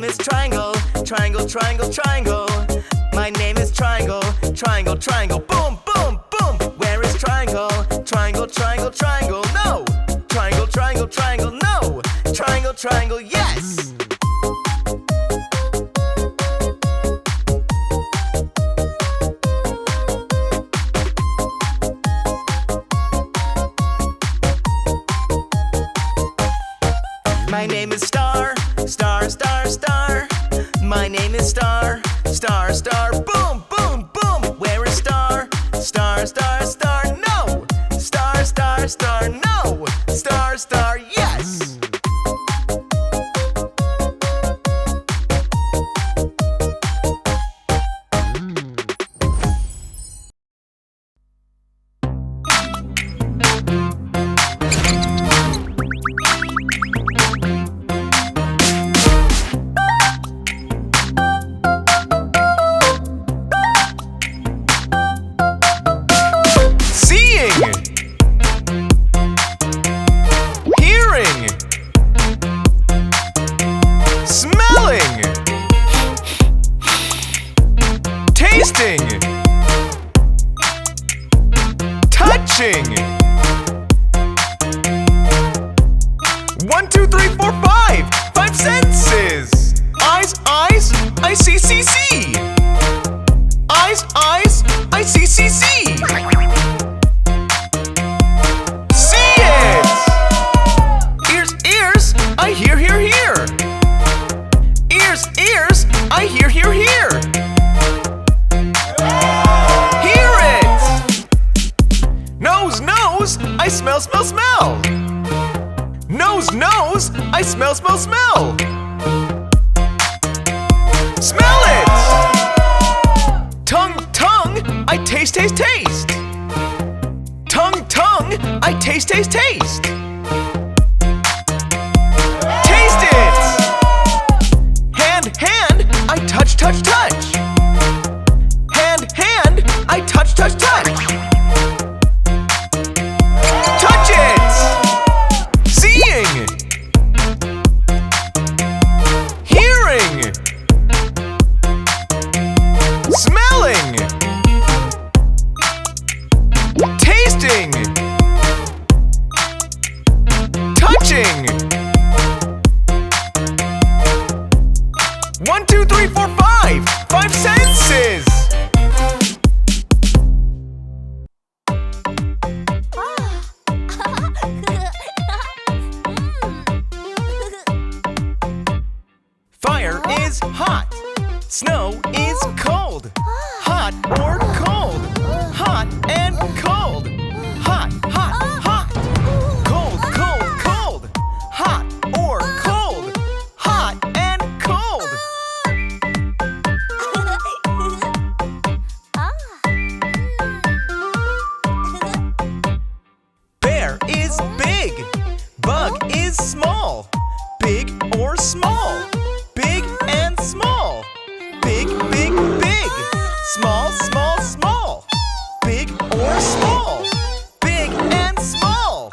is Triangle, Triangle, Triangle, Triangle. My name is Triangle, Triangle, Triangle. Boom, boom, boom. Where is Triangle, Triangle, Triangle, Triangle? No. Triangle, Triangle, Triangle, no. Triangle, Triangle, yes. My name is Star, Star, Star, Star. My name is Star, Star, Star. Boom, boom, boom. Where is Star? Star, Star, Star. No. Star, Star, Star. No. Star, Star, yes. Touching. 1, 2, 3, 4, 5. 5 senses. Eyes, eyes, I see, see, see. Eyes, eyes, I see, see, see. See it. Ears, ears, I hear, hear, hear. Ears, ears, I hear, hear, hear. I smell, smell, smell. Nose, nose, I smell, smell, smell. Smell it. Tongue, tongue, I taste, taste, taste. Tongue, tongue, I taste, taste, taste. Taste it. Hand, hand, I touch, touch, touch. Hand, hand, I touch, touch, touch. Touching. 1, 2, 3, 4, 5. 5 senses. Fire is hot. Snow is cold. Hot or cold. Hot and cold. Hot, hot, hot. Cold, cold, cold. Hot or cold. Hot and cold. Bear is big. Bug is small. Big or small. Big and small. Big, big, big. Small, small, small. Big or small. Big and small.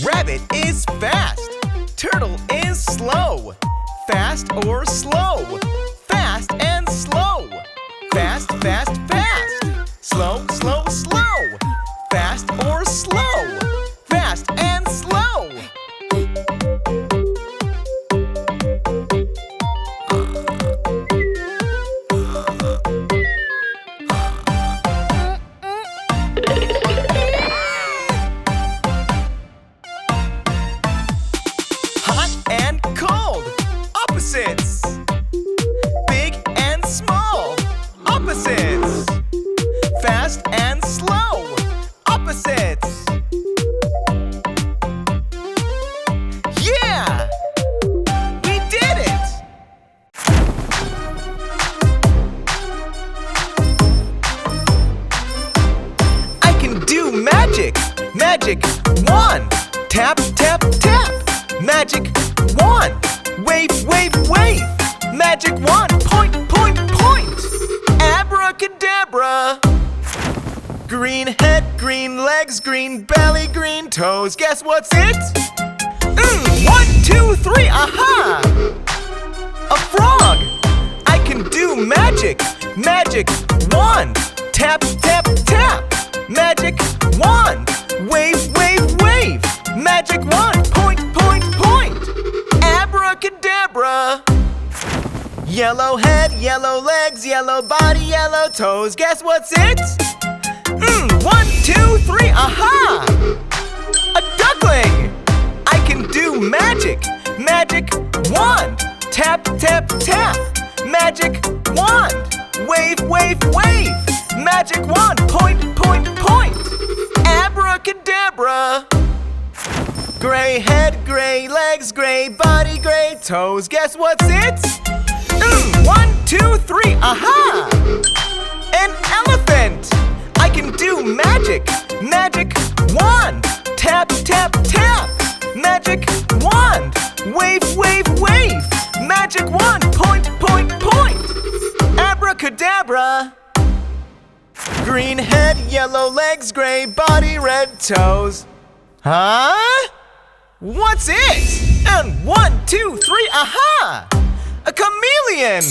Rabbit is fast. Turtle is slow. Fast or slow. Fast and slow. Fast, fast, fast. Slow, slow, slow. Fast or slow. Fast and slow. Hot and cold. Opposites. Big and small. Opposites. Fast and slow. Opposites. Yeah! We did it! I can do magic. Magic wand. Tap, tap, tap. Magic wand. Wave, wave, wave. Magic wand. Point, point, point. Abracadabra. Green head, green legs, green belly, green toes. Guess what's it? 1, 2, 3, aha! A frog! I can do magic! Magic wand! Tap, tap, tap! Magic wand! Wave, wave, wave! Magic wand! Point, point, point! Abracadabra! Yellow head, yellow legs, yellow body, yellow toes. Guess what's it? 1, 2, 3, aha! A duckling! I can do magic! Magic wand! Tap, tap, tap! Magic wand! Wave, wave, wave! Magic wand! Point, point, point! Abracadabra! Gray head, gray legs, gray body, gray toes. Guess what's it? 1, 2, 3, aha! An elephant! I can do magic! Magic wand! Tap, tap, tap! Magic wand! Wave, wave, wave! Magic wand! Point, point, point! Abracadabra! Green head, yellow legs, gray body, red toes. Huh? What's it? And 1, 2, 3, aha! A chameleon!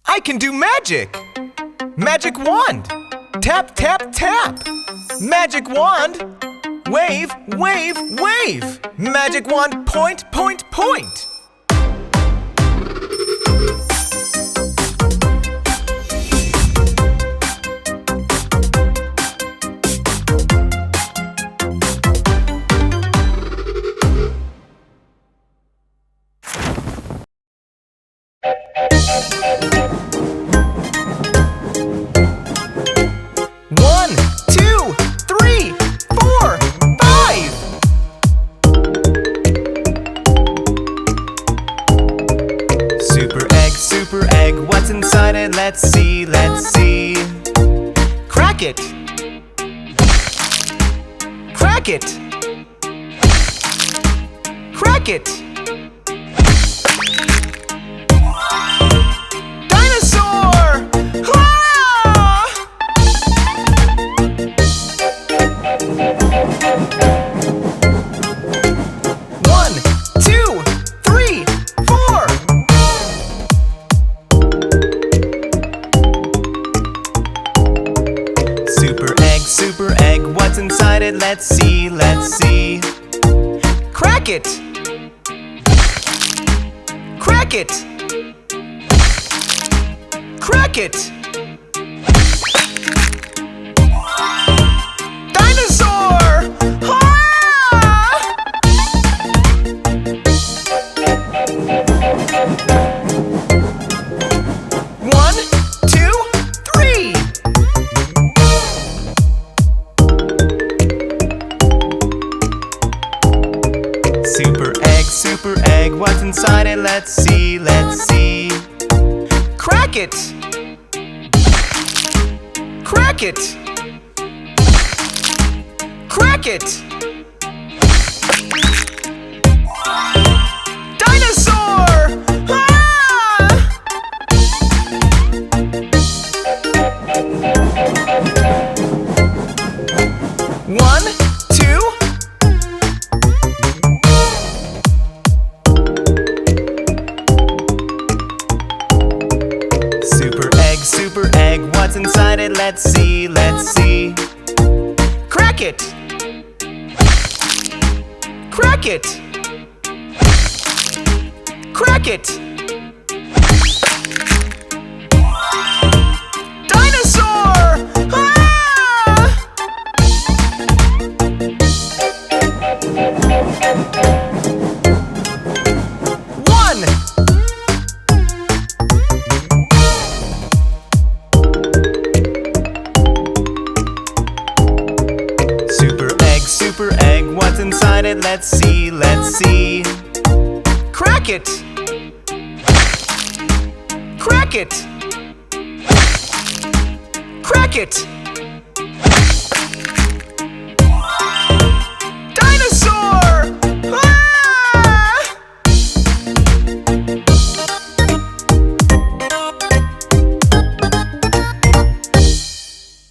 I can do magic! Magic wand! Tap, tap, tap! Magic wand! Wave, wave, wave! Magic wand, point, point, point! Let's see, let's see. Crack it! Crack it! Crack it! Dinosaur! Ah! 1, 2, 3, 4. Super egg, what's inside it? Let's see, let's see. Crack it! Crack it! Crack it! Dinosaur! Ah! 1, 2, 3. Super egg, what's inside it? Let's see, let's see. Crack it! Crack it! Crack it! Dinosaur! Ah! 1, 2. Super egg, what's inside it? Let's see, let's see. Crack it! Crack it! Crack it! Dinosaur! Ah! 1. Super egg, what's inside it? Let's see, let's see. Crack it! Crack it! Crack it!